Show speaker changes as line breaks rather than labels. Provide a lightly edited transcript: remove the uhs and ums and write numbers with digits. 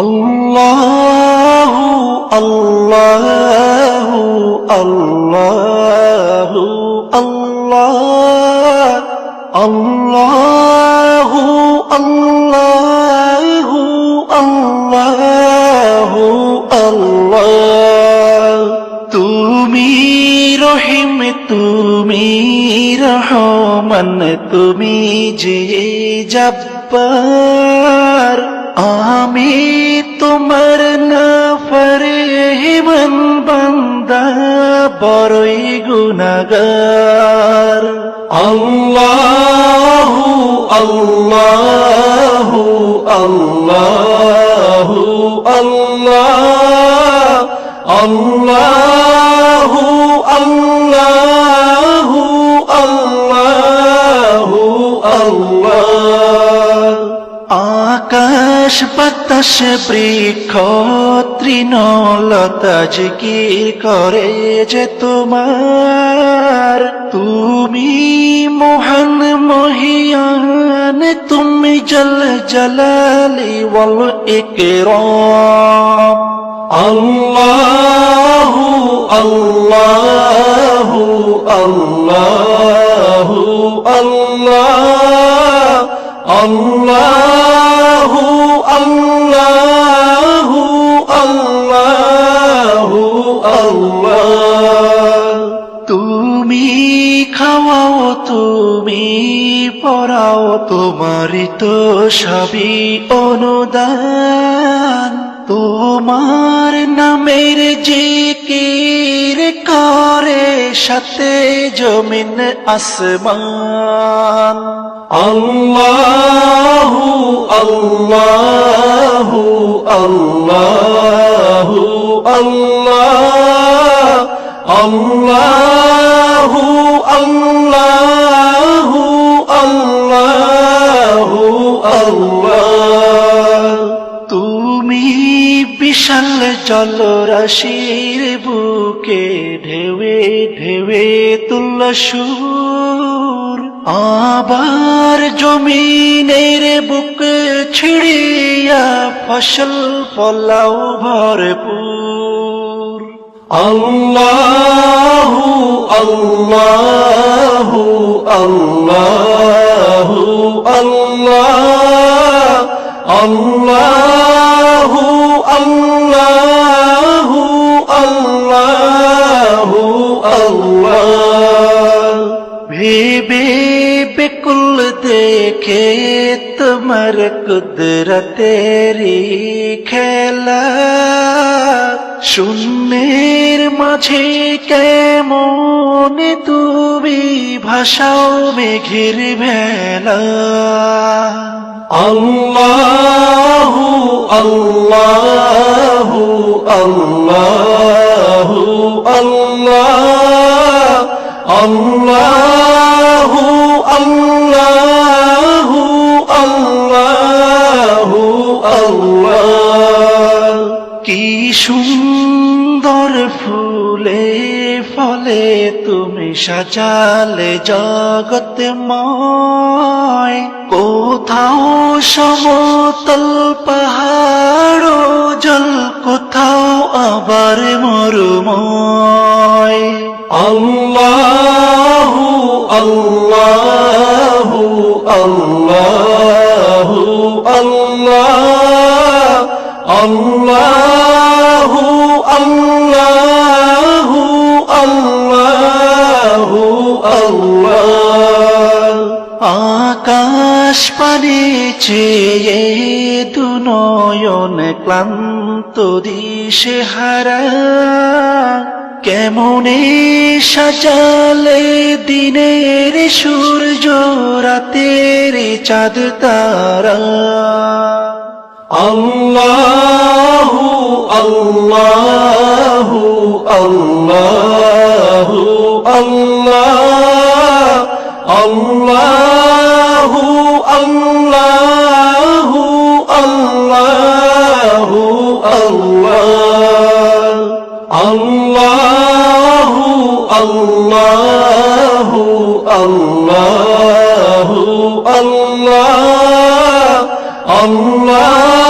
আল্লাহু আল্লাহু আল্লাহু আল্লাহ আল্লাহু আল্লাহু আল্লাহু আল্লাহ। তুমি রহিম, তুমি রহমান, তুমি যে জব্বার, আমি তোমার নাফরমান বান্দা, বড়ই গুনাহগার। আল্লাহু আল্লাহু আল্লাহু আল্লাহ আল্লাহু আল্লাহু আল্লাহু আল্লাহ। আকাশ বাতাস বৃক্ষ তৃণলতা জিকির করে যে তোমার, তুমি মহান মহিয়ান, তুমি জল জলালি ওয়াল ইকরাম। আল্লাহু আল্লাহু আল্লাহু আল্লাহ আল্লাহু আল্লাহু আল্লাহু আল্লাহ। তুমি খাওয়াও, তুমি পড়াও, তোমারই তো সবই অনুদান। তোমার নামের জিকির করে সাথে জমিন আসমান। আল্লাহু আল্লাহু আল্লাহু আল্লাহ আল্লাহু আল্লাহু আল্লাহু আল্লাহ। তুমি বিশাল জলরাশির বুকে ঢেউে ঢেউে তুল্য সুর, আবার জমিনের বুক ছিড়িয়া ফসল ফলাও ভরপুর। আল্লাহু আল্লাহু আল্লাহু আল্লাহ আল্লাহু আল্লাহু আল্লাহু আল্লাহ। ভেবে বেকুল দেখে তোমার কুদরতেরি খেলা, শূন্যের মাঝে কেমন তুমি ভাষাও মেঘের ভেলা। আল্লাহু আল্লাহু আল্লাহু আল্লাহ আল্লাহু আল্লাহু আল্লাহু আল্লাহ। কি সুন্দর ফুলে ফলে তুমি সাজালে জগৎময়, কোথাও সমতল পাহাড় জল, কোথাও আবার মরুময়। আল্লাহু আল্লাহু আল্লাহু আল্লাহ আল্লাহু আল্লাহু আল্লাহু আল্লাহ। আকাশ পানে চেয়ে দুনয়ন ক্লান্ত দিশে হারা, কেমনে সাজালে দিনের সূর্য রাতের চাঁদ তারা। আল্লাহু আল্লাহু আল্লাহু আল্লাহ আল্লাহু আল্লাহু আল্লাহু আল্লাহ আল্লাহু আল্লাহু আল্লাহু আল্লাহ আল্লাহ